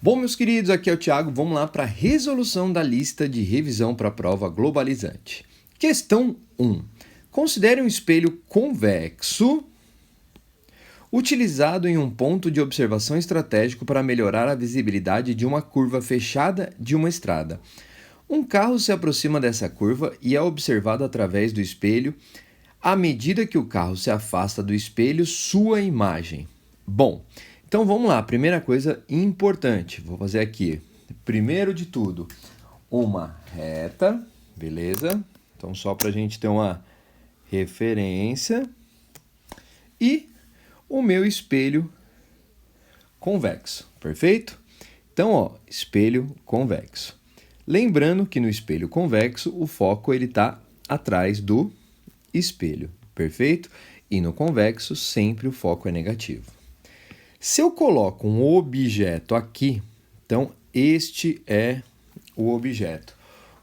Bom, meus queridos, aqui é o Thiago. Vamos lá para a resolução da lista de revisão para a prova globalizante. Questão 1. Considere um espelho convexo utilizado em um ponto de observação estratégico para melhorar a visibilidade de uma curva fechada de uma estrada. Um carro se aproxima dessa curva e é observado através do espelho. À medida que o carro se afasta do espelho, sua imagem. Bom, então vamos lá. Primeira coisa importante, vou fazer aqui, primeiro de tudo, uma reta, beleza? Então só para a gente ter uma referência. E o meu espelho convexo, perfeito? Então, ó, espelho convexo. Lembrando que no espelho convexo o foco ele está atrás do espelho, perfeito? E no convexo sempre o foco é negativo. Se eu coloco um objeto aqui, então este é o objeto.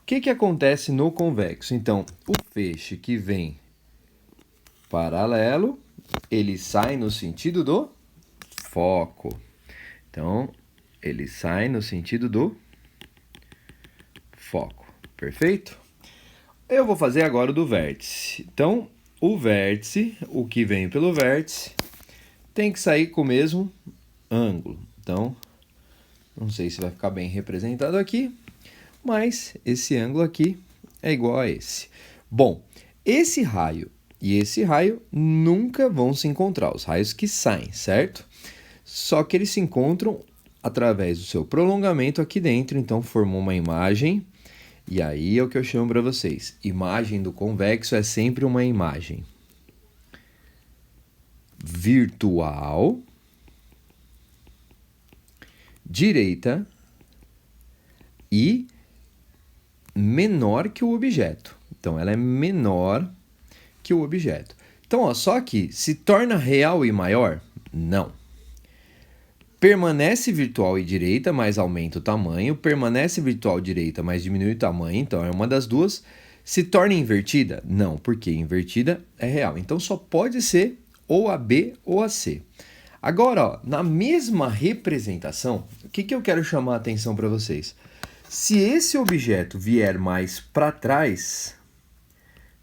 O que acontece no convexo? Então, o feixe que vem paralelo, ele sai no sentido do foco. Então, ele sai no sentido do foco, perfeito? Eu vou fazer agora o do vértice. Então, o vértice, o que vem pelo vértice, tem que sair com o mesmo ângulo. Então, não sei se vai ficar bem representado aqui, mas esse ângulo aqui é igual a esse. Bom, esse raio e esse raio nunca vão se encontrar, os raios que saem, certo? Só que eles se encontram através do seu prolongamento aqui dentro, então formou uma imagem. E aí é o que eu chamo para vocês. Imagem do convexo é sempre uma imagem virtual, direita e menor que o objeto. Então, ela é menor que o objeto. Então, ó, só que se torna real e maior? Não. Permanece virtual e direita, mas aumenta o tamanho. Permanece virtual direita, mas diminui o tamanho. Então, é uma das duas. Se torna invertida? Não, porque invertida é real. Então, só pode ser ou a B ou a C. Agora, ó, na mesma representação, o que eu quero chamar a atenção para vocês? Se esse objeto vier mais para trás,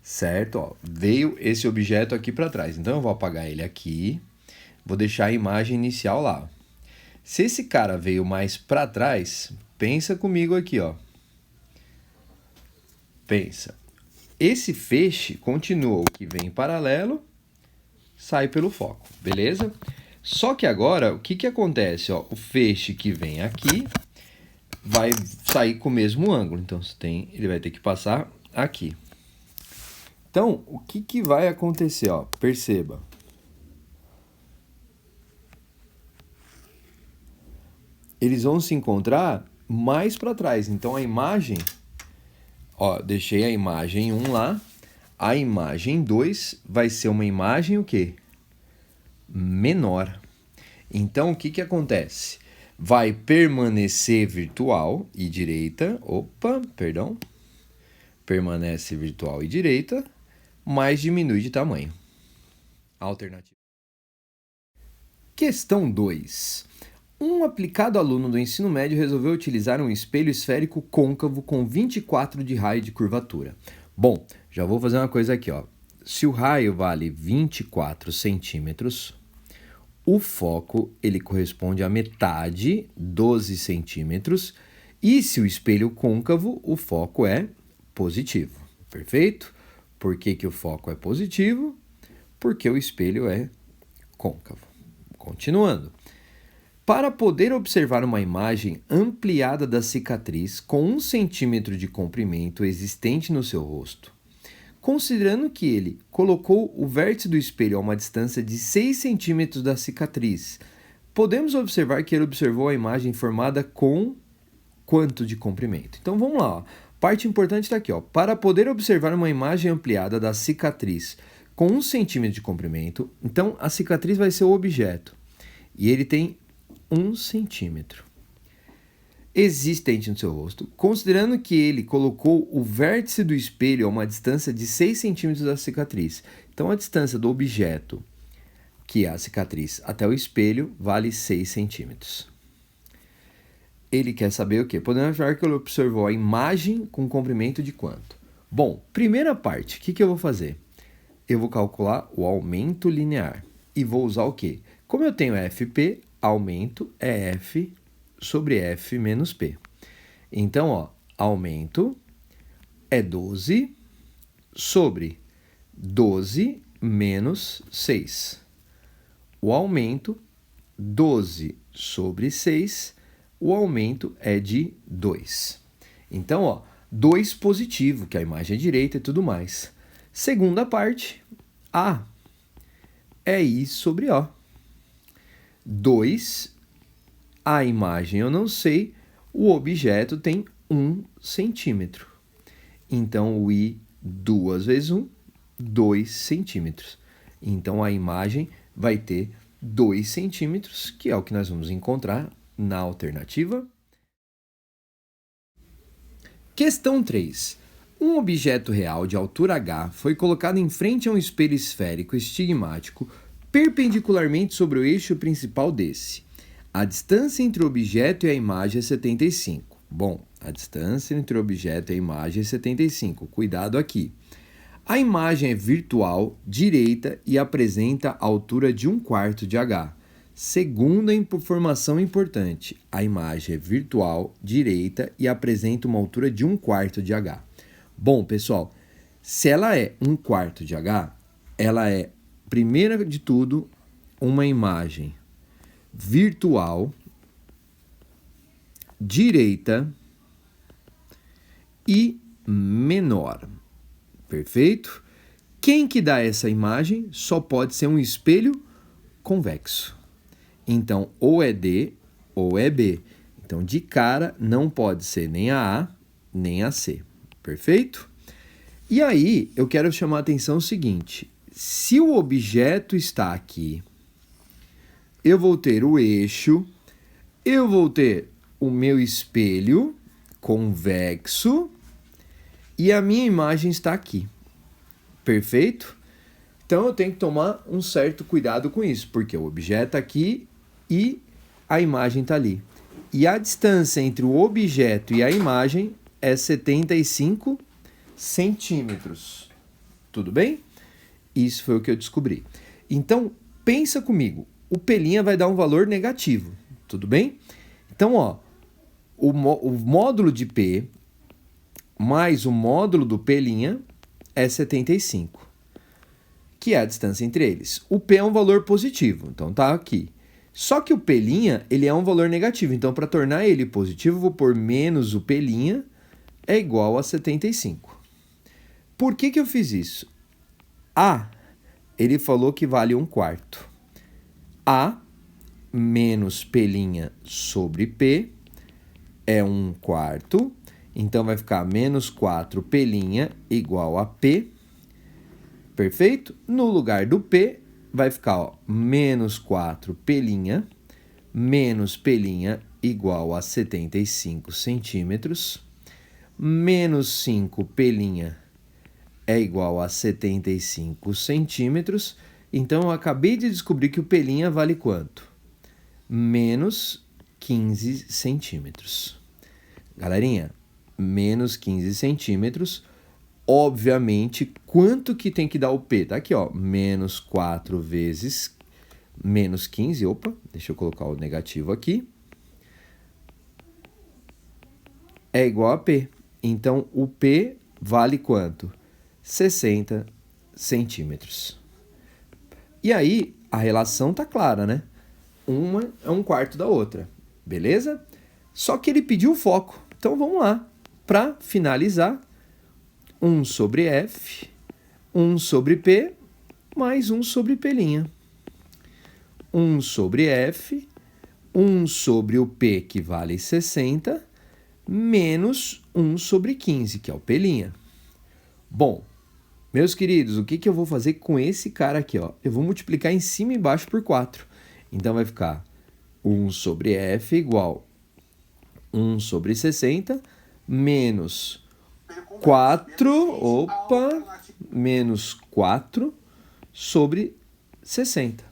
certo? Ó, veio esse objeto aqui para trás. Então, eu vou apagar ele aqui. Vou deixar a imagem inicial lá. Se esse cara veio mais para trás, pensa comigo aqui, ó. Pensa. Esse feixe continua, o que vem em paralelo, sai pelo foco, beleza? Só que agora, o que acontece? Ó, o feixe que vem aqui vai sair com o mesmo ângulo. Então, ele vai ter que passar aqui. Então, o que vai acontecer? Ó, perceba. Eles vão se encontrar mais para trás. Então, a imagem... Ó, deixei a imagem 1 lá. A imagem 2 vai ser uma imagem o quê? Menor. Então, o que acontece? Vai permanecer virtual e direita. Permanece virtual e direita, mas diminui de tamanho. Alternativa. Questão 2. Um aplicado aluno do ensino médio resolveu utilizar um espelho esférico côncavo com 24 de raio de curvatura. Bom, já vou fazer uma coisa aqui, ó. Se o raio vale 24 centímetros, o foco ele corresponde a metade, 12 centímetros, e se o espelho côncavo, o foco é positivo, perfeito? Por que o foco é positivo? Porque o espelho é côncavo. Continuando. Para poder observar uma imagem ampliada da cicatriz com 1 centímetro de comprimento existente no seu rosto, considerando que ele colocou o vértice do espelho a uma distância de 6 centímetros da cicatriz, podemos observar que ele observou a imagem formada com quanto de comprimento? Então vamos lá, ó. Parte importante está aqui, ó. Para poder observar uma imagem ampliada da cicatriz com 1 centímetro de comprimento, então a cicatriz vai ser o objeto e ele tem 1 centímetro existente no seu rosto, considerando que ele colocou o vértice do espelho a uma distância de 6 centímetros da cicatriz. Então, a distância do objeto, que é a cicatriz, até o espelho, vale 6 centímetros. Ele quer saber o quê? Podemos afirmar que ele observou a imagem com comprimento de quanto? Bom, primeira parte, o que eu vou fazer? Eu vou calcular o aumento linear. E vou usar o quê? Como eu tenho FP, aumento é F sobre F menos P. Então, ó, aumento é 12 sobre 12 menos 6. O aumento, 12 sobre 6, o aumento é de 2. Então, ó, 2 positivo, que a imagem é direita e tudo mais. Segunda parte, A é I sobre O. 2, a imagem eu não sei, o objeto tem 1 centímetro. Então, o I 2 vezes 1, 2 centímetros. Então, a imagem vai ter 2 centímetros, que é o que nós vamos encontrar na alternativa. Questão 3. Um objeto real de altura h foi colocado em frente a um espelho esférico estigmático perpendicularmente sobre o eixo principal desse. A distância entre o objeto e a imagem é 75. Bom, a distância entre o objeto e a imagem é 75. Cuidado aqui. A imagem é virtual, direita e apresenta a altura de 1/4 de h. Segunda informação importante, a imagem é virtual, direita e apresenta uma altura de 1/4 de h. Bom, pessoal, se ela é 1/4 de h, ela é, primeiro de tudo, uma imagem virtual, direita e menor. Perfeito? Quem que dá essa imagem só pode ser um espelho convexo. Então, ou é D ou é B. Então, de cara, não pode ser nem a nem a C. Perfeito? E aí, eu quero chamar a atenção o seguinte. Se o objeto está aqui, eu vou ter o eixo, eu vou ter o meu espelho convexo e a minha imagem está aqui. Perfeito? Então, eu tenho que tomar um certo cuidado com isso, porque o objeto está aqui e a imagem está ali. E a distância entre o objeto e a imagem é 75 centímetros. Tudo bem? Isso foi o que eu descobri. Então, pensa comigo. O P' vai dar um valor negativo. Tudo bem? Então, ó, o módulo de P mais o módulo do P' é 75, que é a distância entre eles. O P é um valor positivo, então tá aqui. Só que o P', ele é um valor negativo, então para tornar ele positivo, eu vou pôr menos o P' é igual a 75. Por que eu fiz isso? A, ele falou que vale 1/4. A menos P' sobre P é 1/4. Então, vai ficar menos 4 P' igual a P. Perfeito? No lugar do P, vai ficar ó, menos 4 P' menos P' igual a 75 centímetros. Menos 5 P' é igual a 75 centímetros. Então, eu acabei de descobrir que o P' vale quanto? Menos 15 centímetros. Galerinha, menos 15 centímetros. Obviamente, quanto que tem que dar o P? Tá aqui, ó, menos 4 vezes menos 15. Opa, deixa eu colocar o negativo aqui. É igual a P. Então, o P vale quanto? 60 centímetros. E aí, a relação tá clara, né? Uma é 1/4 da outra, beleza? Só que ele pediu foco. Então, vamos lá. Para finalizar, 1 sobre F, 1 sobre P, mais 1 sobre P'. 1 sobre F, 1 sobre o P, que vale 60, menos 1 sobre 15, que é o P'. Bom, meus queridos, o que eu vou fazer com esse cara aqui? Ó? Eu vou multiplicar em cima e embaixo por 4. Então, vai ficar 1 sobre F igual 1 sobre 60, menos 4, menos 4 sobre 60.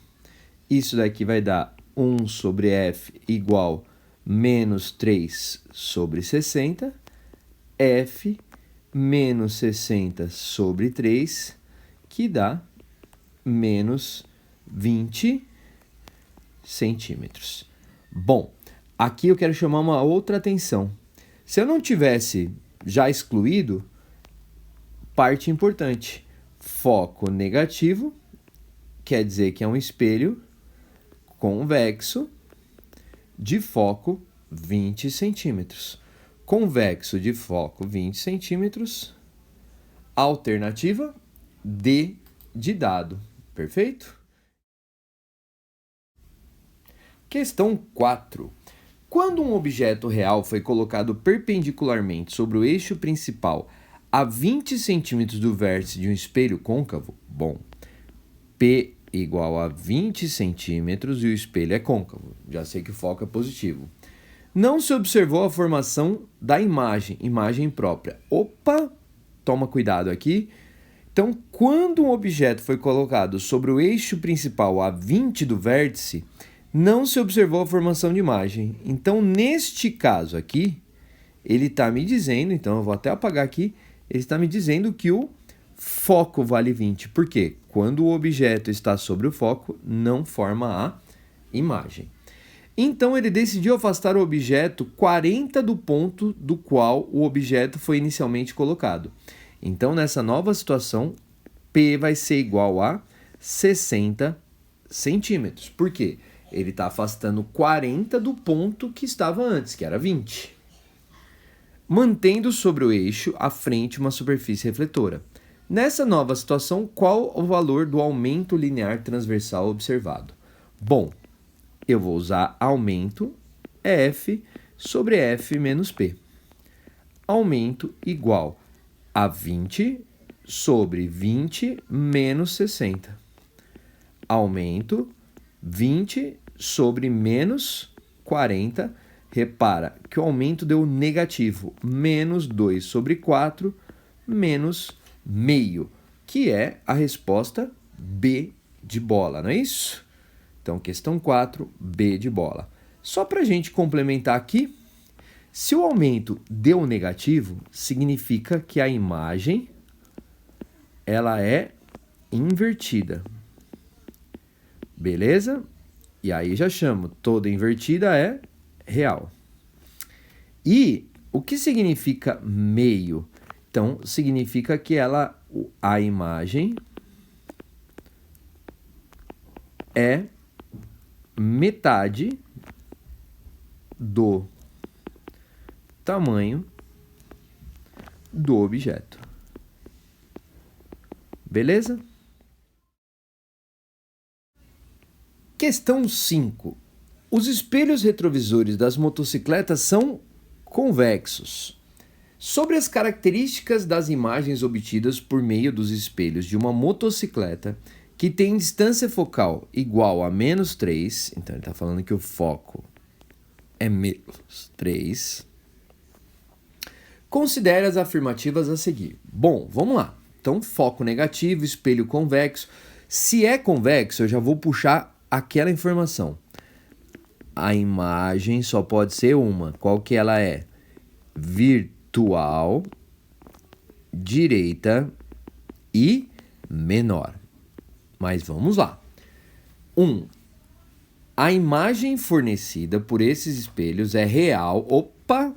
Isso daqui vai dar 1 sobre F igual menos 3 sobre 60, F menos 60 sobre 3, que dá menos 20 centímetros. Bom, aqui eu quero chamar uma outra atenção. Se eu não tivesse já excluído, parte importante, foco negativo, quer dizer que é um espelho convexo de foco 20 centímetros. Convexo de foco 20 centímetros, alternativa D de dado. Perfeito? Questão 4. Quando um objeto real foi colocado perpendicularmente sobre o eixo principal a 20 centímetros do vértice de um espelho côncavo, bom, P igual a 20 centímetros e o espelho é côncavo. Já sei que o foco é positivo. Não se observou a formação da imagem própria. Opa, toma cuidado aqui. Então, quando um objeto foi colocado sobre o eixo principal a 20 do vértice, não se observou a formação de imagem. Então, neste caso aqui, ele está me dizendo, então eu vou até apagar aqui, ele está me dizendo que o foco vale 20. Por quê? Quando o objeto está sobre o foco, não forma a imagem. Então, ele decidiu afastar o objeto 40 do ponto do qual o objeto foi inicialmente colocado. Então, nessa nova situação, P vai ser igual a 60 centímetros. Por quê? Ele está afastando 40 do ponto que estava antes, que era 20. Mantendo sobre o eixo à frente uma superfície refletora. Nessa nova situação, qual o valor do aumento linear transversal observado? Bom, eu vou usar aumento F sobre F menos P. Aumento igual a 20 sobre 20 menos 60. Aumento 20 sobre menos 40. Repara que o aumento deu negativo. Menos 2 sobre 4 menos meio, que é a resposta B de bola, não é isso? Então, questão 4, B de bola. Só para a gente complementar aqui, se o aumento deu negativo, significa que a imagem ela é invertida. Beleza? E aí já chamo, toda invertida é real. E o que significa meio? Então, significa que a imagem é metade do tamanho do objeto. Beleza? Questão 5. Os espelhos retrovisores das motocicletas são convexos. Sobre as características das imagens obtidas por meio dos espelhos de uma motocicleta que tem distância focal igual a menos 3, então ele está falando que o foco é menos 3, considere as afirmativas a seguir. Bom, vamos lá. Então, foco negativo, espelho convexo. Se é convexo, eu já vou puxar aquela informação. A imagem só pode ser uma. Qual que ela é? Virtual, direita e menor. Mas vamos lá. 1. A imagem fornecida por esses espelhos é real. Opa!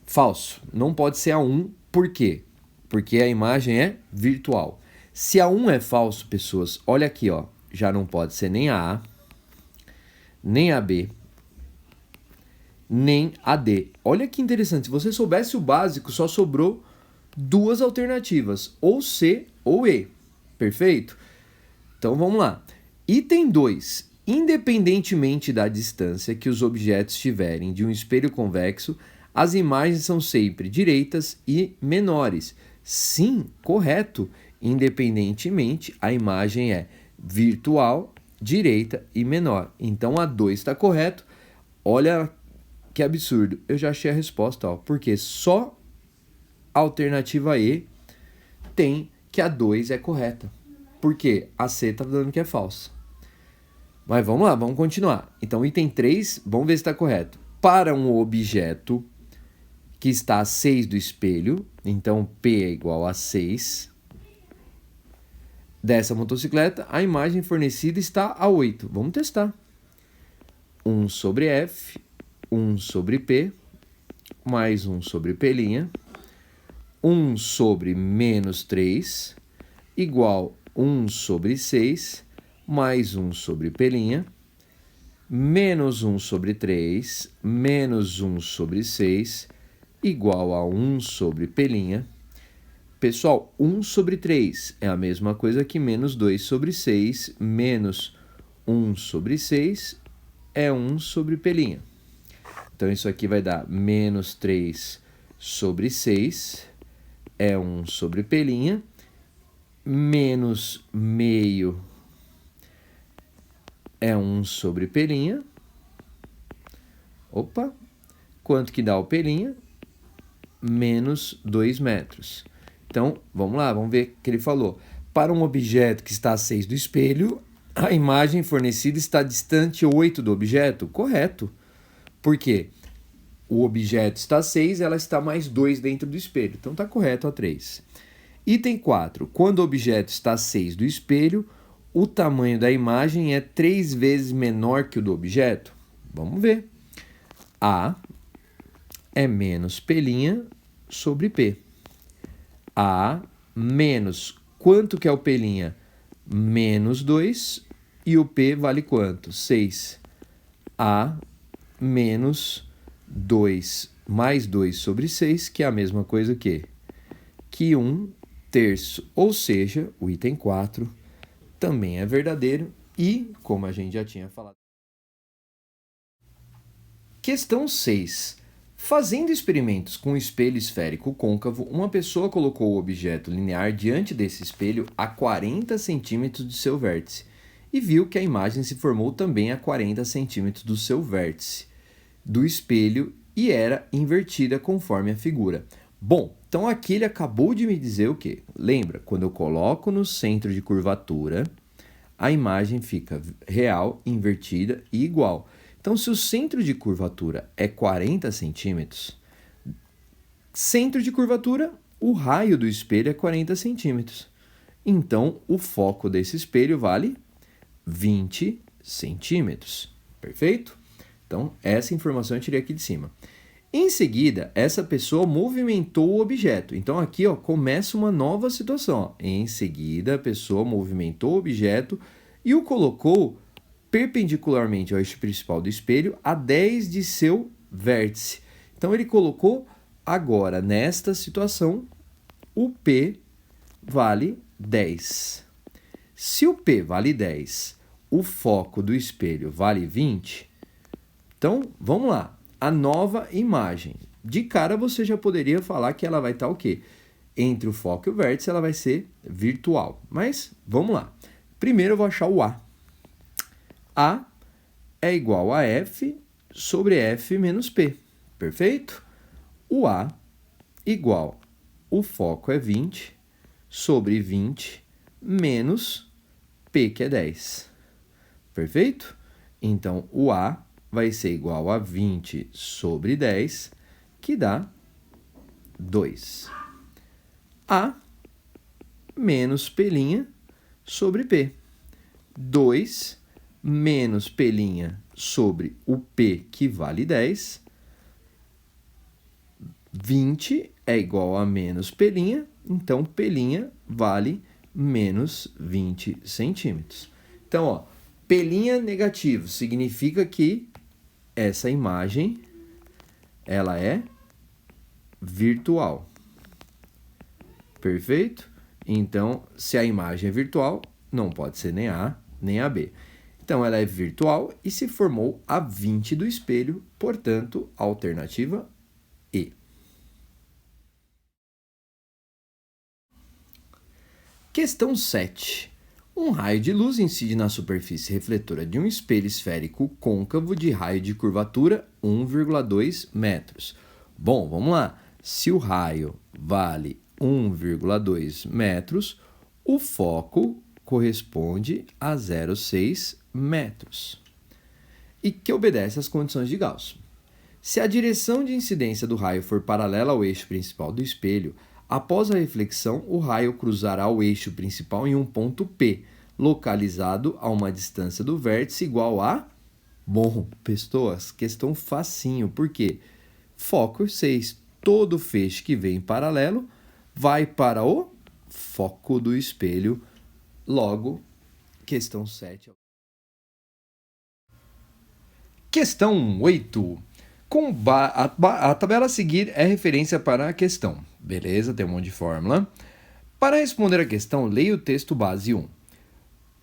Falso. Não pode ser a 1. Por quê? Porque a imagem é virtual. Se a 1 é falso, pessoas, olha aqui, ó, já não pode ser nem a A, nem a B, nem a D. Olha que interessante, se você soubesse o básico, só sobrou duas alternativas, ou C ou E. Perfeito? Então vamos lá. Item 2. Independentemente da distância que os objetos tiverem de um espelho convexo, as imagens são sempre direitas e menores. Sim, correto. Independentemente, a imagem é virtual, direita e menor. Então, a 2 está correto. Olha que absurdo. Eu já achei a resposta, ó, porque só a alternativa E tem que a 2 é correta. Porque a C está dando que é falsa. Mas vamos lá, vamos continuar. Então, item 3, vamos ver se está correto. Para um objeto que está a 6 do espelho, então P é igual a 6, dessa motocicleta, a imagem fornecida está a 8. Vamos testar. 1 sobre F, 1 sobre P, mais 1 sobre P', 1 sobre menos 3, igual 1 sobre 6, mais 1 sobre P', menos 1 sobre 3, menos 1 sobre 6, igual a 1 sobre P'. Pessoal, 1 sobre 3 é a mesma coisa que menos 2 sobre 6, menos 1 sobre 6 é 1 sobre P'. Então, isso aqui vai dar menos 3 sobre 6 é 1 sobre P', menos meio é 1 sobre P'. Opa! Quanto que dá o P'? Menos 2 metros. Então, vamos lá, vamos ver o que ele falou. Para um objeto que está a 6 do espelho, a imagem fornecida está distante 8 do objeto? Correto. Por quê? O objeto está a 6, ela está mais 2 dentro do espelho. Então, está correto a 3. Item 4. Quando o objeto está a 6 do espelho, o tamanho da imagem é 3 vezes menor que o do objeto? Vamos ver. A é menos P' sobre P. A menos, quanto que é o P'? Menos 2, e o P vale quanto? 6. A menos 2 mais 2 sobre 6, que é a mesma coisa que 1 terço. Ou seja, o item 4 também é verdadeiro e, como a gente já tinha falado. Questão 6. Fazendo experimentos com um espelho esférico côncavo, uma pessoa colocou o objeto linear diante desse espelho a 40 centímetros de seu vértice e viu que a imagem se formou também a 40 centímetros do seu vértice do espelho e era invertida conforme a figura. Bom, então aqui ele acabou de me dizer o quê? Lembra, quando eu coloco no centro de curvatura, a imagem fica real, invertida e igual. Então, se o centro de curvatura é 40 centímetros, centro de curvatura, o raio do espelho é 40 centímetros. Então, o foco desse espelho vale 20 centímetros. Perfeito? Então, essa informação eu tirei aqui de cima. Em seguida, essa pessoa movimentou o objeto. Então, aqui começa uma nova situação. Ó. Em seguida, a pessoa movimentou o objeto e o colocou perpendicularmente ao eixo principal do espelho a 10 de seu vértice. Então, ele colocou agora, nesta situação, o P vale 10. Se o P vale 10, o foco do espelho vale 20, então, vamos lá. A nova imagem. De cara, você já poderia falar que ela vai estar o quê? Entre o foco e o vértice, ela vai ser virtual. Mas, vamos lá. Primeiro, eu vou achar o A. A é igual a F sobre F menos P. Perfeito? O A igual, o foco é 20, sobre 20, menos P, que é 10. Perfeito? Então, o A vai ser igual a 20 sobre 10, que dá 2. A menos P' sobre P. 2 menos P' sobre o P, que vale 10. 20 é igual a menos P', então P' vale menos 20 centímetros. Então, ó, P' negativo significa que essa imagem ela é virtual. Perfeito? Então, se a imagem é virtual, não pode ser nem A nem a B. Então, ela é virtual e se formou a 20 do espelho, portanto, alternativa E. Questão 7. Um raio de luz incide na superfície refletora de um espelho esférico côncavo de raio de curvatura 1,2 metros. Bom, vamos lá. Se o raio vale 1,2 metros, o foco corresponde a 0,6 metros e que obedece às condições de Gauss. Se a direção de incidência do raio for paralela ao eixo principal do espelho, após a reflexão, o raio cruzará o eixo principal em um ponto P, localizado a uma distância do vértice igual a... Bom, pessoas, questão facinho, por quê? Foco 6. Todo feixe que vem em paralelo vai para o foco do espelho. Logo, questão 7. Questão 8. A tabela a seguir é referência para a questão. Beleza? Tem um monte de fórmula. Para responder a questão, leia o texto base 1.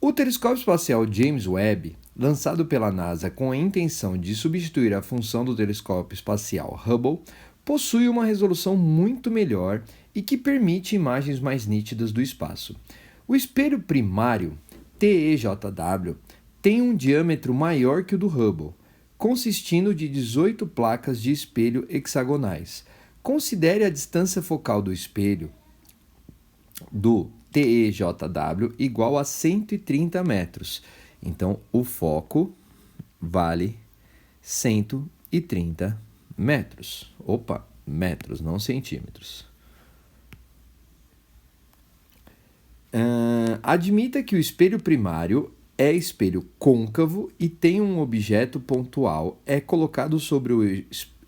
O telescópio espacial James Webb, lançado pela NASA com a intenção de substituir a função do telescópio espacial Hubble, possui uma resolução muito melhor e que permite imagens mais nítidas do espaço. O espelho primário, TEJW, tem um diâmetro maior que o do Hubble, consistindo de 18 placas de espelho hexagonais. Considere a distância focal do espelho do TEJW igual a 130 metros. Então, o foco vale 130 metros. Opa, metros, não centímetros. Admita que o espelho primário é espelho côncavo e tem um objeto pontual, é colocado sobre o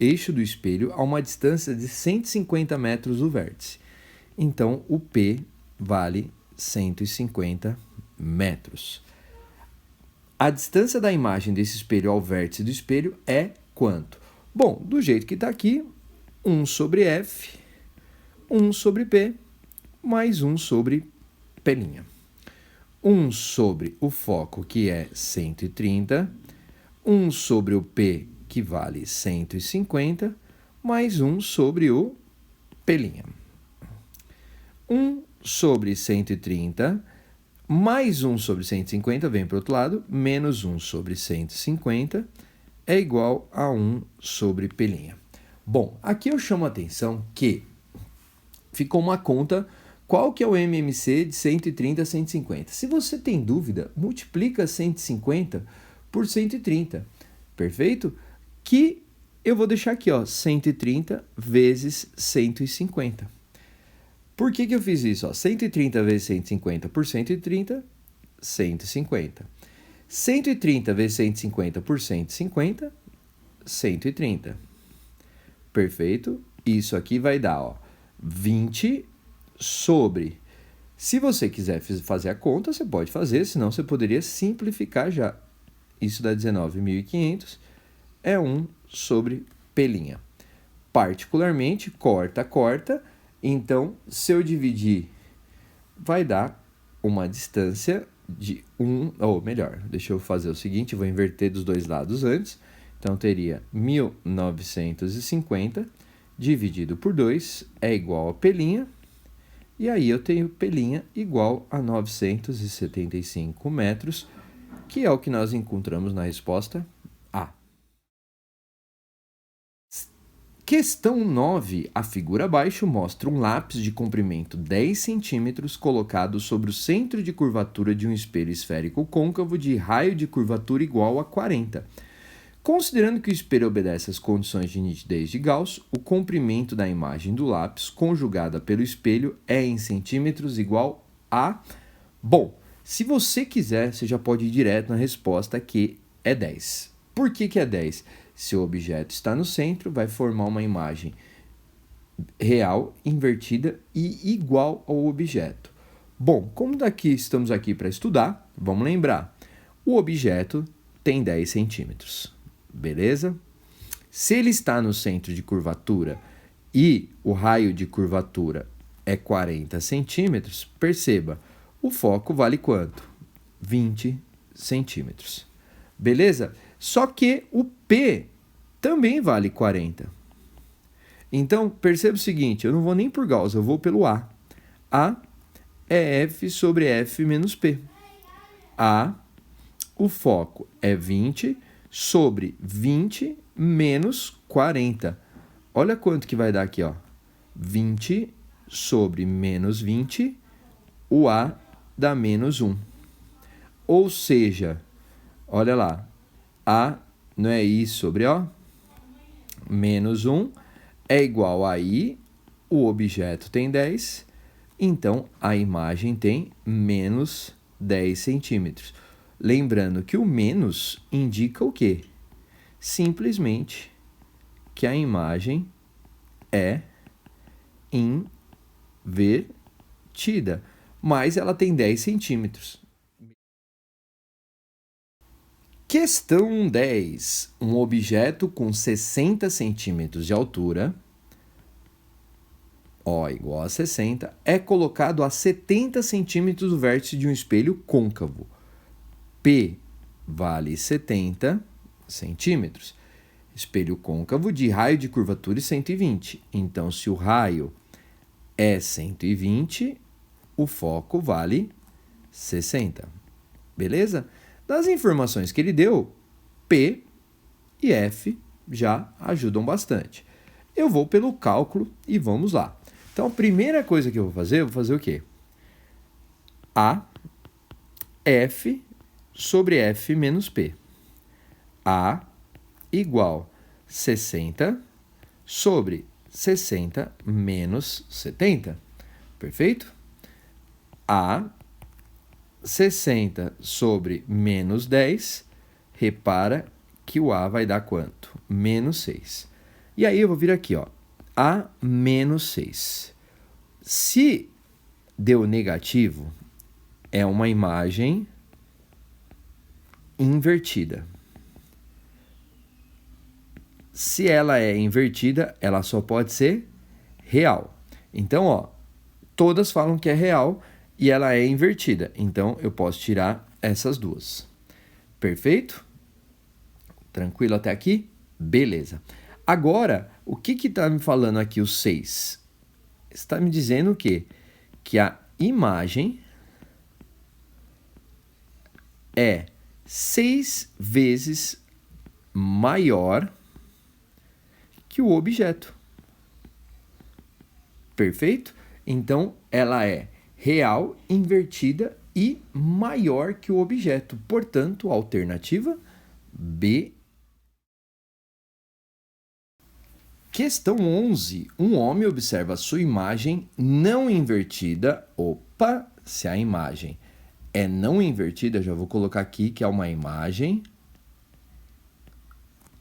eixo do espelho a uma distância de 150 metros do vértice. Então, o P vale 150 metros. A distância da imagem desse espelho ao vértice do espelho é quanto? Bom, do jeito que está aqui, 1 sobre F, 1 sobre P, mais 1 sobre P'. 1 sobre o foco, que é 130, 1 sobre o P, que vale 150, mais 1 sobre o P'. 1 sobre 130, mais 1 sobre 150, vem para o outro lado, menos 1 sobre 150, é igual a 1 sobre P'. Bom, aqui eu chamo a atenção que ficou uma conta, qual que é o MMC de 130 a 150? Se você tem dúvida, multiplica 150 por 130, perfeito? Que eu vou deixar aqui, ó, 130 vezes 150. Por que eu fiz isso? Ó, 130 vezes 150 por 130, 150. 130 vezes 150 por 150, 130. Perfeito? Isso aqui vai dar, ó, 20 sobre... Se você quiser fazer a conta, você pode fazer, senão você poderia simplificar já. Isso dá 19.500, é 1 sobre P'. Particularmente, corta. Então, se eu dividir, vai dar uma distância de 1, ou melhor, deixa eu fazer o seguinte, vou inverter dos dois lados antes. Então, teria 1950 dividido por 2 é igual a P', e aí eu tenho P' igual a 975 metros, que é o que nós encontramos na resposta A. Questão 9. A figura abaixo mostra um lápis de comprimento 10 centímetros colocado sobre o centro de curvatura de um espelho esférico côncavo de raio de curvatura igual a 40. Considerando que o espelho obedece às condições de nitidez de Gauss, o comprimento da imagem do lápis conjugada pelo espelho é em centímetros igual a... Bom, se você quiser, você já pode ir direto na resposta, que é 10. Por que é 10? Se o objeto está no centro, vai formar uma imagem real, invertida e igual ao objeto. Bom, como estamos aqui para estudar, vamos lembrar. O objeto tem 10 centímetros, beleza? Se ele está no centro de curvatura e o raio de curvatura é 40 centímetros, perceba, o foco vale quanto? 20 centímetros, beleza? Só que o P também vale 40. Então, perceba o seguinte, eu não vou nem por Gauss, eu vou pelo A. A é F sobre F menos P. A, o foco é 20 sobre 20 menos 40. Olha quanto que vai dar aqui, ó. 20 sobre menos 20, o A dá menos 1. Ou seja, olha lá, A não é I sobre O? Menos 1 é igual a I, o objeto tem 10, então a imagem tem menos 10 centímetros. Lembrando que o menos indica o quê? Simplesmente que a imagem é invertida, mas ela tem 10 centímetros. Questão 10. Um objeto com 60 centímetros de altura, O igual a 60, é colocado a 70 centímetros do vértice de um espelho côncavo. P vale 70 centímetros. Espelho côncavo de raio de curvatura 120. Então, se o raio é 120, o foco vale 60. Beleza? Das informações que ele deu, P e F já ajudam bastante. Eu vou pelo cálculo e vamos lá. Então, a primeira coisa que eu vou fazer o quê? A, F sobre F menos P. A igual 60 sobre 60 menos 70. Perfeito? A 60 sobre menos 10, repara que o A vai dar quanto? Menos 6. E aí eu vou vir aqui, ó, A menos 6. Se deu negativo, é uma imagem invertida. Se ela é invertida, ela só pode ser real. Então, ó, todas falam que é real e ela é invertida. Então, eu posso tirar essas duas. Perfeito? Tranquilo até aqui? Beleza. Agora, o que está me falando aqui o 6? Está me dizendo o quê? Que a imagem é 6 vezes maior que o objeto. Perfeito? Então, ela é real, invertida e maior que o objeto. Portanto, alternativa B. Questão 11. Um homem observa sua imagem não invertida. Opa, se a imagem é não invertida, já vou colocar aqui que é uma imagem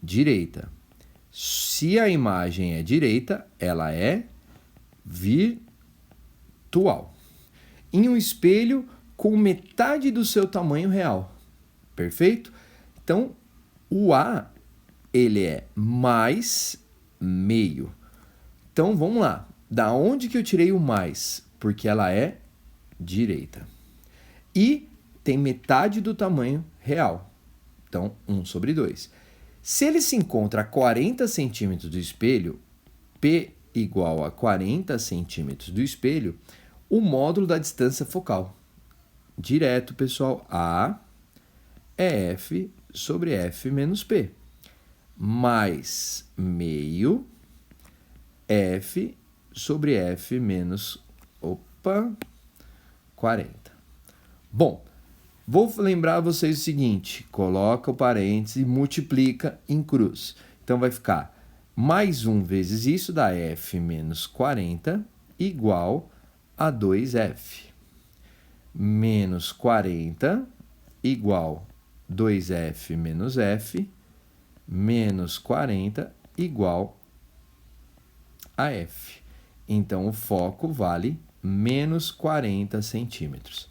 direita. Se a imagem é direita, ela é virtual. Em um espelho com metade do seu tamanho real. Perfeito? Então, o A, ele é mais meio. Então, vamos lá. Da onde que eu tirei o mais? Porque ela é direita. E tem metade do tamanho real. Então, 1 sobre 2. Se ele se encontra a 40 centímetros do espelho, P igual a 40 centímetros do espelho, o módulo da distância focal. Direto, pessoal, A é F sobre F menos P. Mais meio F sobre F menos 40. Bom, vou lembrar vocês o seguinte, coloca o parênteses e multiplica em cruz. Então, vai ficar mais 1 vezes isso dá F menos 40 igual a 2F. Menos 40 igual 2F menos F, menos 40 igual a F. Então, o foco vale menos 40 centímetros.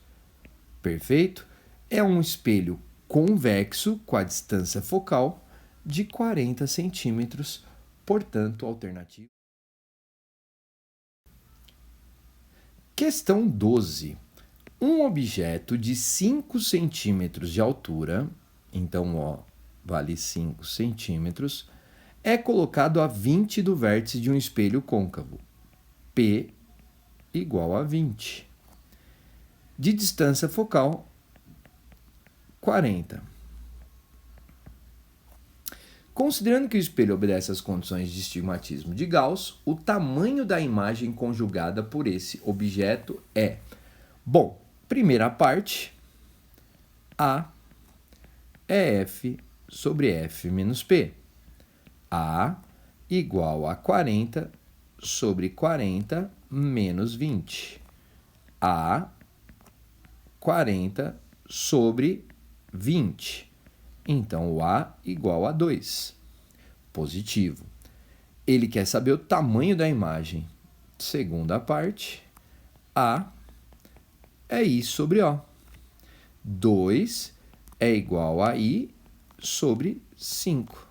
Perfeito? É um espelho convexo com a distância focal de 40 centímetros, portanto, alternativa. Questão 12. Um objeto de 5 centímetros de altura, então, ó, vale 5 centímetros, é colocado a 20 do vértice de um espelho côncavo. P igual a 20. De distância focal, 40. Considerando que o espelho obedece às condições de estigmatismo de Gauss, o tamanho da imagem conjugada por esse objeto é... Bom, primeira parte, A é F sobre F menos P. A igual a 40 sobre 40 menos 20. A 40 sobre 20. Então, o A igual a 2. Positivo. Ele quer saber o tamanho da imagem. Segunda parte, A é I sobre O. 2 é igual a I sobre 5.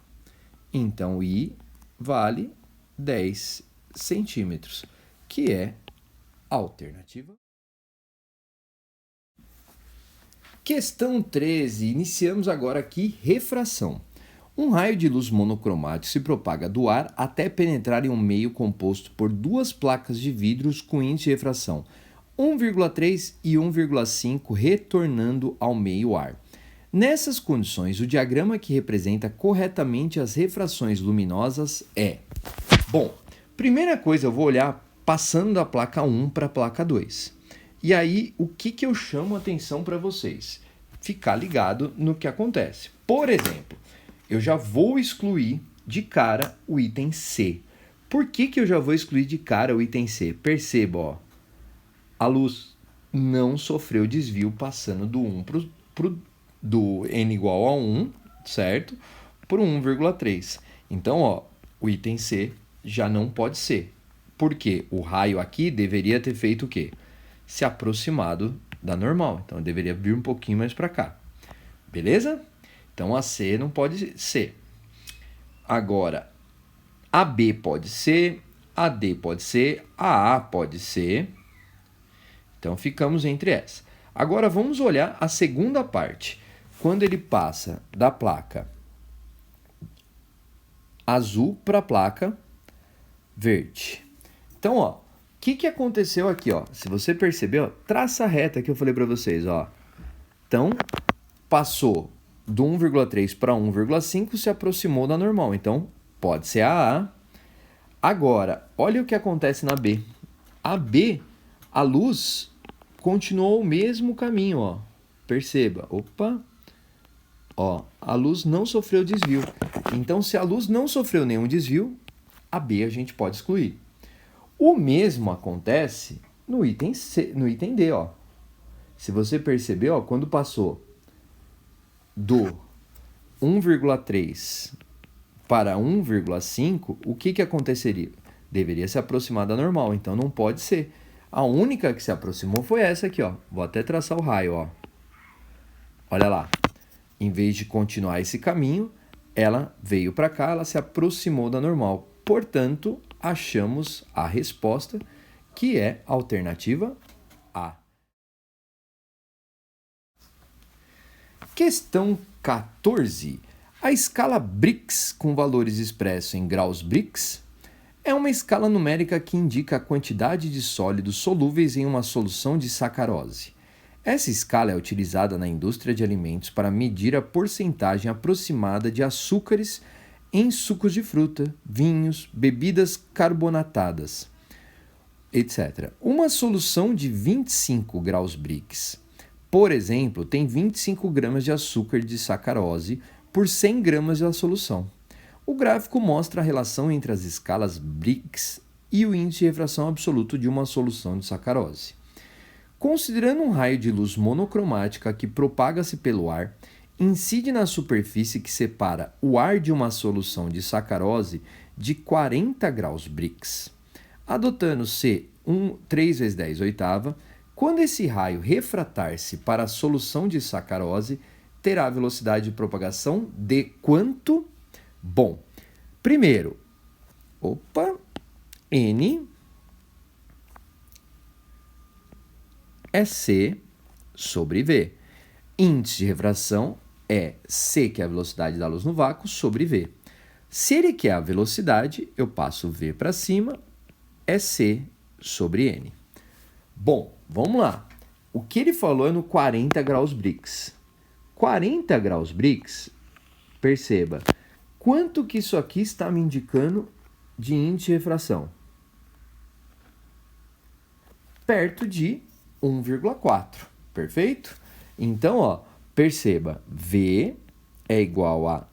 Então, I vale 10 centímetros, que é a alternativa. Questão 13. Iniciamos agora aqui refração. Um raio de luz monocromático se propaga do ar até penetrar em um meio composto por duas placas de vidros com índice de refração 1,3 e 1,5, retornando ao meio ar. Nessas condições, o diagrama que representa corretamente as refrações luminosas é... Bom, primeira coisa, eu vou olhar passando da placa 1 para a placa 2. E aí, o que eu chamo a atenção para vocês? Ficar ligado no que acontece. Por exemplo, eu já vou excluir de cara o item C. Por que eu já vou excluir de cara o item C? Perceba, ó, a luz não sofreu desvio passando do 1 do n igual a 1, certo? Por 1,3. Então, ó, o item C já não pode ser. Porque o raio aqui deveria ter feito o quê? Se aproximado da normal. Então, deveria vir um pouquinho mais para cá. Beleza? Então, a C não pode ser. Agora, a B pode ser, a D pode ser, a A pode ser. Então, ficamos entre essa. Agora, vamos olhar a segunda parte. Quando ele passa da placa azul para a placa verde. Então, ó, o que aconteceu aqui, ó? Se você percebeu, traça a reta que eu falei para vocês, ó. Então, passou do 1,3 para 1,5, se aproximou da normal. Então, pode ser a A. Agora, olha o que acontece na B. A B, a luz continuou o mesmo caminho, ó. Perceba, opa, ó, a luz não sofreu desvio. Então, se a luz não sofreu nenhum desvio, a B a gente pode excluir. O mesmo acontece no item C, no item D, ó. Se você percebeu, ó, quando passou do 1,3 para 1,5, o que aconteceria? Deveria se aproximar da normal, então não pode ser. A única que se aproximou foi essa aqui, ó. Vou até traçar o raio, ó. Olha lá. Em vez de continuar esse caminho, ela veio para cá, ela se aproximou da normal. Portanto, achamos a resposta, que é a alternativa A. Questão 14. A escala Brix, com valores expressos em graus Brix, é uma escala numérica que indica a quantidade de sólidos solúveis em uma solução de sacarose. Essa escala é utilizada na indústria de alimentos para medir a porcentagem aproximada de açúcares em sucos de fruta, vinhos, bebidas carbonatadas, etc. Uma solução de 25 graus Brix, por exemplo, tem 25 gramas de açúcar de sacarose por 100 gramas da solução. O gráfico mostra a relação entre as escalas Brix e o índice de refração absoluto de uma solução de sacarose. Considerando um raio de luz monocromática que propaga-se pelo ar, incide na superfície que separa o ar de uma solução de sacarose de 40 graus Brix. Adotando C 3 vezes 10 oitava, quando esse raio refratar-se para a solução de sacarose, terá a velocidade de propagação de quanto? Bom, primeiro, N é C sobre V. Índice de refração é C, que é a velocidade da luz no vácuo, sobre V. Se ele quer a velocidade, eu passo V para cima, é C sobre N. Bom, vamos lá. O que ele falou é no 40 graus Brix. 40 graus Brix, perceba, quanto que isso aqui está me indicando de índice de refração? Perto de 1,4, perfeito? Então, ó, Perceba, V é igual a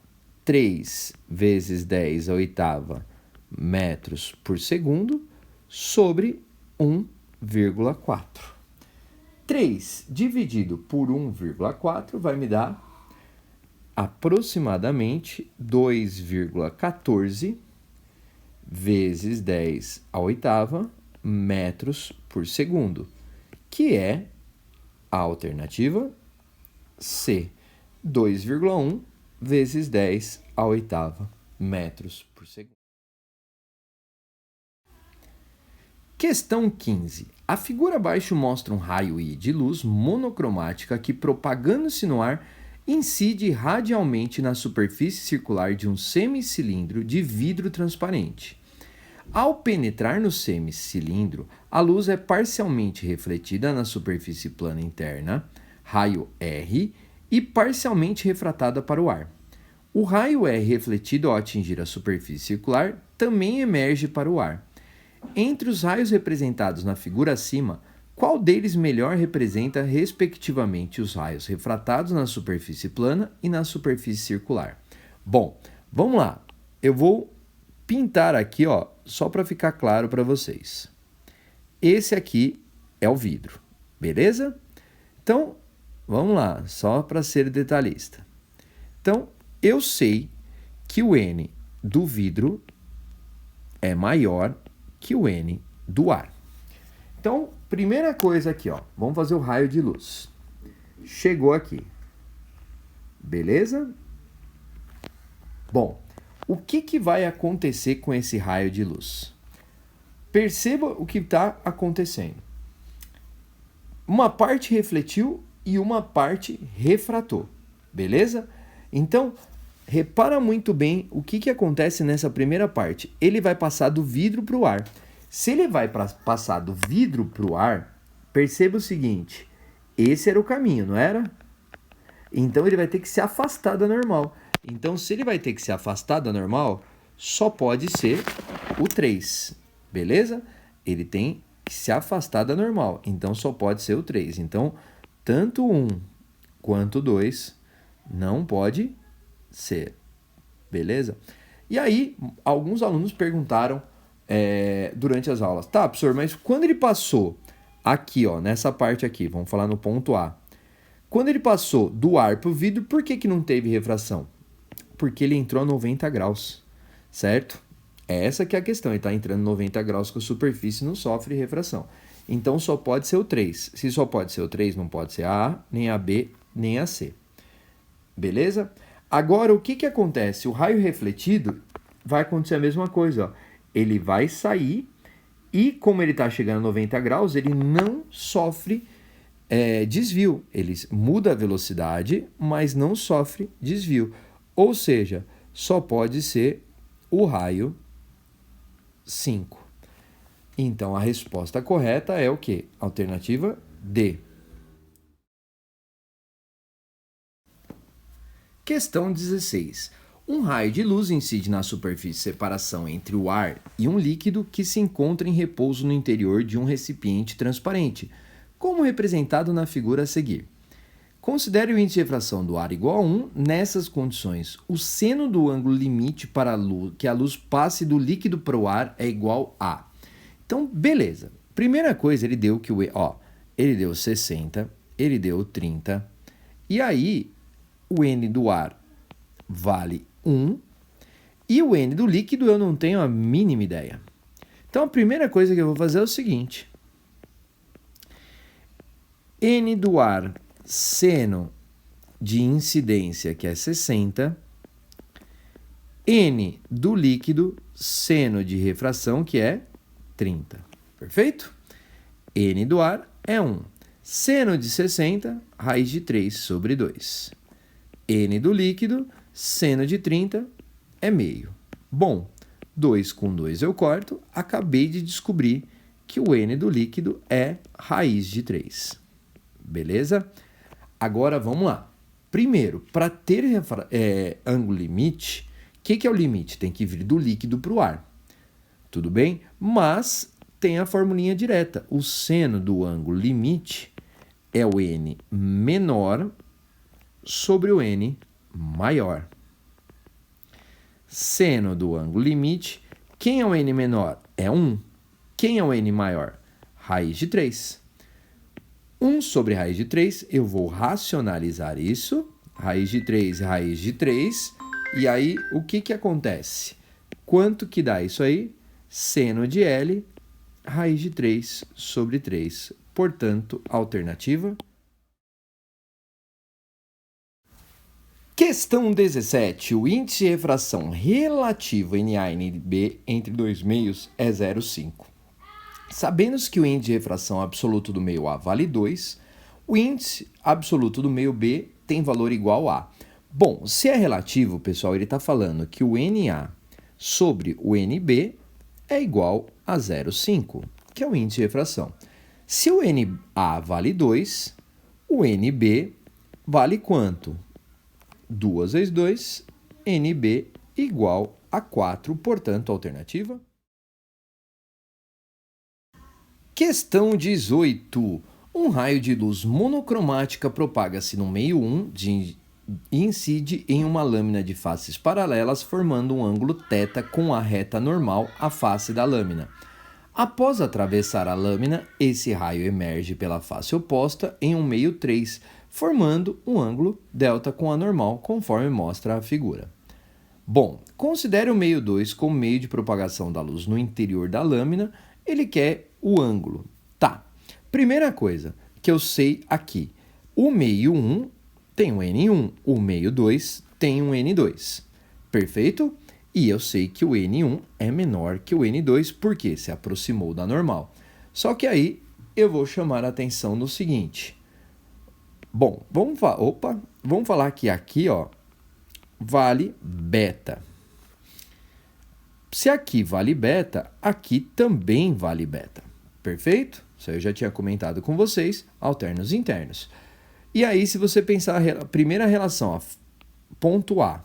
3 vezes 10 à oitava metros por segundo sobre 1,4. 3 dividido por 1,4 vai me dar aproximadamente 2,14 vezes 10 à oitava metros por segundo, que é a alternativa C, 2,1 vezes 10 à oitava metros por segundo. Questão 15. A figura abaixo mostra um raio I de luz monocromática que, propagando-se no ar, incide radialmente na superfície circular de um semicilindro de vidro transparente. Ao penetrar no semicilindro, a luz é parcialmente refletida na superfície plana interna, raio R, e parcialmente refratada para o ar. O raio R refletido ao atingir a superfície circular também emerge para o ar. Entre os raios representados na figura acima, qual deles melhor representa, respectivamente, os raios refratados na superfície plana e na superfície circular? Bom, vamos lá. Eu vou pintar aqui, só para ficar claro para vocês. Esse aqui é o vidro, beleza? Então, vamos lá, só para ser detalhista. Então, eu sei que o N do vidro é maior que o N do ar. Então, primeira coisa aqui, vamos fazer o raio de luz. Chegou aqui. Beleza? Bom, o que vai acontecer com esse raio de luz? Perceba o que está acontecendo. Uma parte refletiu e uma parte refratou. Beleza? Então, repara muito bem o que acontece nessa primeira parte. Ele vai passar do vidro para o ar. Se ele vai passar do vidro para o ar, perceba o seguinte, esse era o caminho, não era? Então ele vai ter que se afastar da normal. Então se ele vai ter que se afastar da normal, só pode ser o 3, beleza? Ele tem que se afastar da normal, então só pode ser o 3. Então, tanto 1 quanto 2 não pode ser, beleza? E aí, alguns alunos perguntaram durante as aulas, tá, professor, mas quando ele passou aqui, nessa parte aqui, vamos falar no ponto A, quando ele passou do ar para o vidro, por que não teve refração? Porque ele entrou a 90 graus, certo? Essa que é a questão, ele está entrando 90 graus com a superfície e não sofre refração. Então só pode ser o 3. Se só pode ser o 3, não pode ser a A, nem a B, nem a C. Beleza? Agora, o que acontece? O raio refletido vai acontecer a mesma coisa, Ele vai sair e, como ele está chegando a 90 graus, ele não sofre desvio. Ele muda a velocidade, mas não sofre desvio. Ou seja, só pode ser o raio 5. Então, a resposta correta é o quê? Alternativa D. Questão 16. Um raio de luz incide na superfície de separação entre o ar e um líquido que se encontra em repouso no interior de um recipiente transparente, como representado na figura a seguir. Considere o índice de refração do ar igual a 1. Nessas condições, o seno do ângulo limite para que a luz passe do líquido para o ar é igual a. Então, beleza. Primeira coisa, ele deu que ele deu 60, ele deu 30, e aí o N do ar vale 1, e o N do líquido eu não tenho a mínima ideia. Então, a primeira coisa que eu vou fazer é o seguinte. N do ar, seno de incidência, que é 60. N do líquido, seno de refração, que é 30. Perfeito? N do ar é 1. Seno de 60, raiz de 3 sobre 2. N do líquido, seno de 30 é meio. Bom, 2 com 2 eu corto. Acabei de descobrir que o N do líquido é raiz de 3. Beleza? Agora, vamos lá. Primeiro, para ter ângulo limite, o que é o limite? Tem que vir do líquido para o ar. Tudo bem? Mas tem a formulinha direta. O seno do ângulo limite é o N menor sobre o n maior. Seno do ângulo limite. Quem é o n menor? É 1. Quem é o n maior? Raiz de 3. 1 sobre raiz de 3, eu vou racionalizar isso. Raiz de 3, raiz de 3. E aí, o que acontece? Quanto que dá isso aí? Seno de L, raiz de 3 sobre 3. Portanto, alternativa. Questão 17. O índice de refração relativo NA e NB entre dois meios é 0,5. Sabendo que o índice de refração absoluto do meio A vale 2, o índice absoluto do meio B tem valor igual a. Bom, se é relativo, pessoal, ele está falando que o NA sobre o NB é igual a 0,5, que é o índice de refração. Se o NA vale 2, o NB vale quanto? 2 vezes 2, NB igual a 4, portanto, alternativa. Questão 18. Um raio de luz monocromática propaga-se no meio 1 e incide em uma lâmina de faces paralelas, formando um ângulo θ com a reta normal à face da lâmina. Após atravessar a lâmina, esse raio emerge pela face oposta em um meio 3, formando um ângulo δ com a normal, conforme mostra a figura. Bom, considere o meio 2 como meio de propagação da luz no interior da lâmina. Ele quer o ângulo. Tá. Primeira coisa que eu sei aqui. O meio 1 tem um N1. O meio 2 tem um N2. Perfeito? E eu sei que o N1 é menor que o N2 porque se aproximou da normal. Só que aí eu vou chamar a atenção no seguinte. Bom, vamos falar que aqui, ó, vale beta. Se aqui vale beta, aqui também vale beta. Perfeito? Isso eu já tinha comentado com vocês, alternos e internos. E aí, se você pensar a primeira relação, ó, ponto A,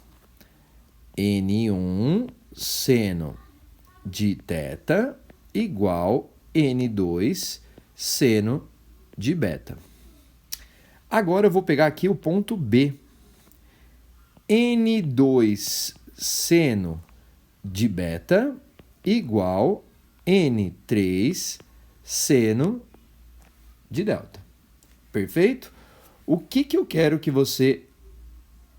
N1 seno de θ igual N2 seno de beta. Agora eu vou pegar aqui o ponto B. N2 seno de beta igual N3 seno de delta. Perfeito? O que eu quero que você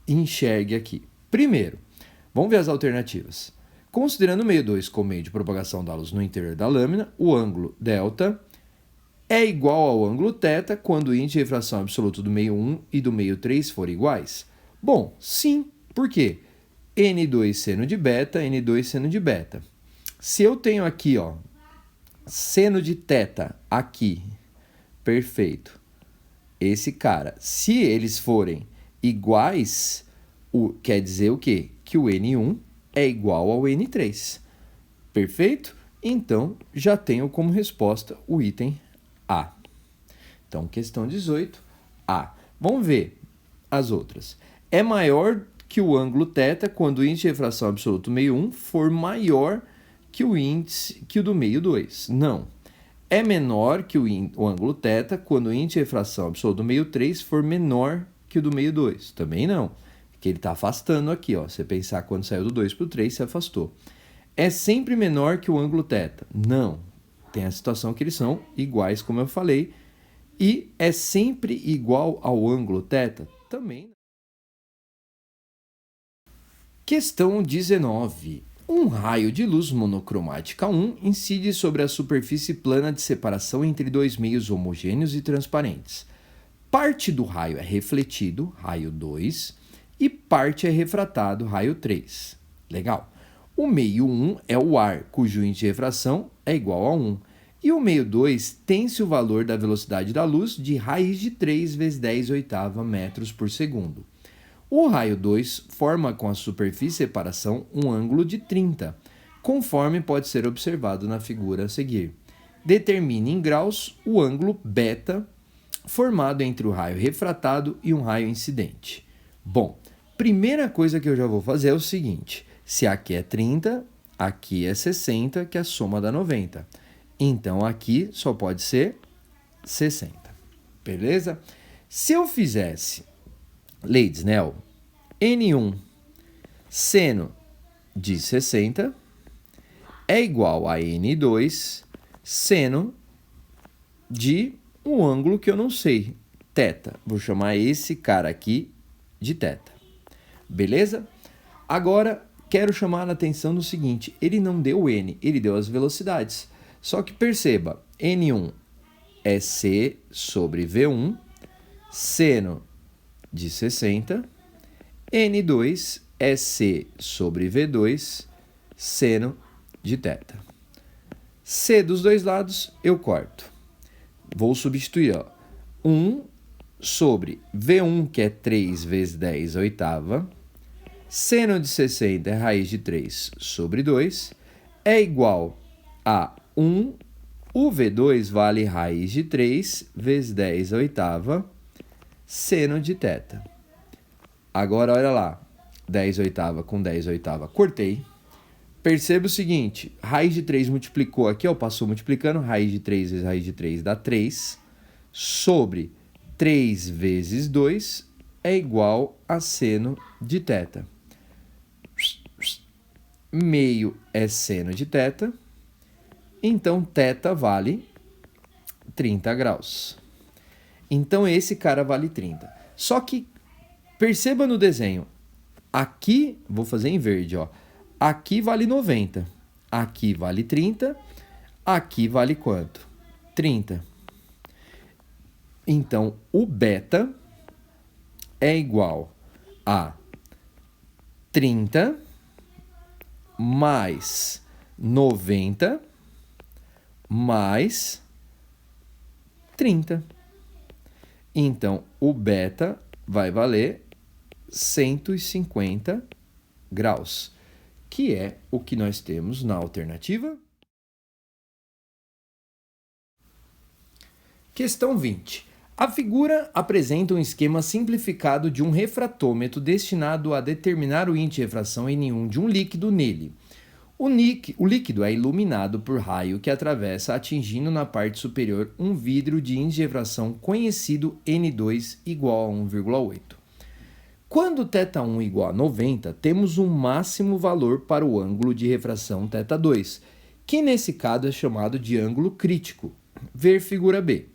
enxergue aqui? Primeiro, vamos ver as alternativas. Considerando o meio 2 como meio de propagação da luz no interior da lâmina, o ângulo delta é igual ao ângulo θ quando o índice de refração absoluto do meio 1 e do meio 3 forem iguais? Bom, sim. Por quê? N2 seno de beta, N2 seno de beta. Se eu tenho aqui, ó, seno de θ aqui, perfeito. Esse cara, se eles forem iguais, quer dizer o quê? Que o N1 é igual ao N3. Perfeito? Então, já tenho como resposta o item A. Então, questão 18, A. Vamos ver as outras. É maior que o ângulo θ quando o índice de refração absoluto do meio 1 for maior que o do meio 2. Não. É menor que o ângulo θ quando o índice de refração absoluto do meio 3 for menor que o do meio 2. Também não. Porque ele está afastando aqui, ó. Você pensar quando saiu do 2 para o 3, se afastou. É sempre menor que o ângulo θ? Não. Tem a situação que eles são iguais, como eu falei. E é sempre igual ao ângulo θ? Também. Questão 19. Um raio de luz monocromática 1 incide sobre a superfície plana de separação entre dois meios homogêneos e transparentes. Parte do raio é refletido, raio 2, e parte é refratado, raio 3. Legal. O meio 1 é o ar, cujo índice de refração é igual a 1. E o meio 2 tem-se o valor da velocidade da luz de raiz de 3 vezes 10 oitava metros por segundo. O raio 2 forma com a superfície de separação um ângulo de 30, conforme pode ser observado na figura a seguir. Determine em graus o ângulo beta formado entre o raio refratado e um raio incidente. Bom, primeira coisa que eu já vou fazer é o seguinte. Se aqui é 30, aqui é 60, que é a soma dá 90. Então, aqui só pode ser 60. Beleza? Se eu fizesse Lei de Snell, N1 seno de 60 é igual a N2 seno de um ângulo que eu não sei, θ. Vou chamar esse cara aqui de θ. Beleza? Agora, quero chamar a atenção no seguinte, ele não deu N, ele deu as velocidades. Só que perceba, N1 é C sobre V1, seno de 60, N2 é C sobre V2, seno de θ. C dos dois lados, eu corto. Vou substituir, ó, 1 sobre V1, que é 3 vezes 10 oitava, seno de 60 é raiz de 3 sobre 2, é igual a 1, o V2 vale raiz de 3 vezes 10 oitava, seno de θ. Agora, olha lá, 10 oitava com 10 oitava, cortei. Perceba o seguinte, raiz de 3 multiplicou aqui, ó, passou multiplicando, raiz de 3 vezes raiz de 3 dá 3, sobre 3 vezes 2 é igual a seno de θ. Meio é seno de θ, então θ vale 30 graus. Então esse cara vale 30. Só que perceba no desenho, aqui, vou fazer em verde, ó. Aqui vale 90, aqui vale 30, aqui vale quanto? 30. Então, o beta é igual a 30 mais 90 mais 30. Então, o beta vai valer 150 graus, que é o que nós temos na alternativa. Questão 20. A figura apresenta um esquema simplificado de um refratômetro destinado a determinar o índice de refração N1 de um líquido nele. O líquido é iluminado por raio que atravessa, atingindo na parte superior um vidro de índice de refração conhecido N2 igual a 1,8. Quando θ1 igual a 90, temos um máximo valor para o ângulo de refração θ2, que nesse caso é chamado de ângulo crítico. Ver figura B.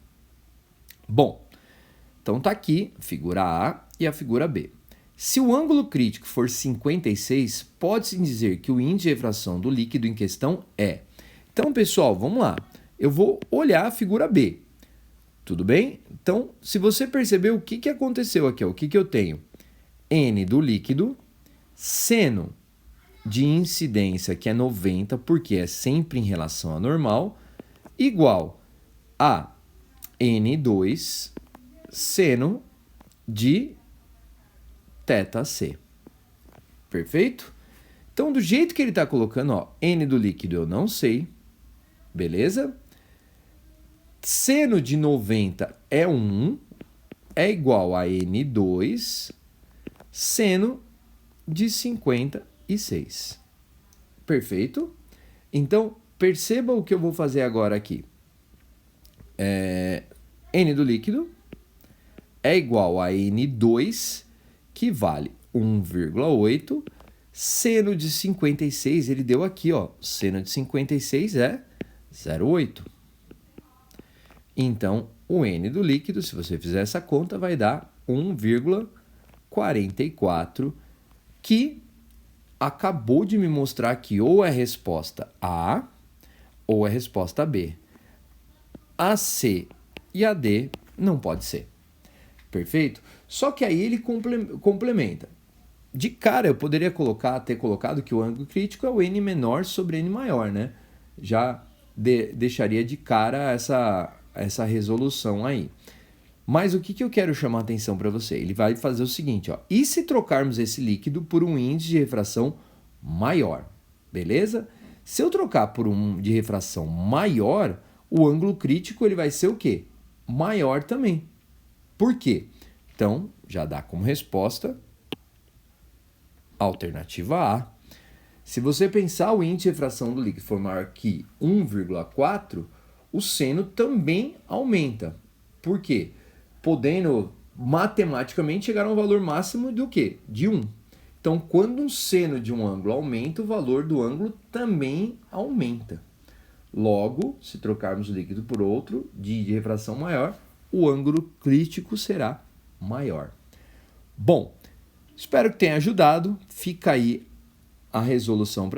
Bom, então tá aqui figura A e a figura B. Se o ângulo crítico for 56, pode-se dizer que o índice de refração do líquido em questão é. Então, pessoal, vamos lá. Eu vou olhar a figura B. Tudo bem? Então, se você percebeu o que aconteceu aqui, ó, o que eu tenho? N do líquido, seno de incidência, que é 90, porque é sempre em relação à normal, igual a N2 seno de θc. Perfeito? Então, do jeito que ele está colocando, ó, N do líquido eu não sei, beleza? Seno de 90 é 1, é igual a N2 seno de 56. Perfeito? Então, perceba o que eu vou fazer agora aqui. N do líquido é igual a N2, que vale 1,8. Seno de 56, ele deu aqui, ó. Seno de 56 é 0,8. Então, o N do líquido, se você fizer essa conta, vai dar 1,44, que acabou de me mostrar que ou é resposta A ou é resposta B. A C e a D não pode ser. Perfeito? Só que aí ele complementa. De cara, eu poderia ter colocado que o ângulo crítico é o N menor sobre N maior, né? Já deixaria de cara essa resolução aí. Mas o que eu quero chamar a atenção para você? Ele vai fazer o seguinte, ó. E se trocarmos esse líquido por um índice de refração maior? Beleza? Se eu trocar por um de refração maior, o ângulo crítico ele vai ser o quê? Maior também. Por quê? Então, já dá como resposta alternativa A. Se você pensar o índice de refração do líquido for maior que 1,4, o seno também aumenta. Por quê? Podendo matematicamente chegaram ao valor máximo do quê? De 1. Então, quando um seno de um ângulo aumenta, o valor do ângulo também aumenta. Logo, se trocarmos o líquido por outro, de refração maior, o ângulo crítico será maior. Bom, espero que tenha ajudado. Fica aí a resolução para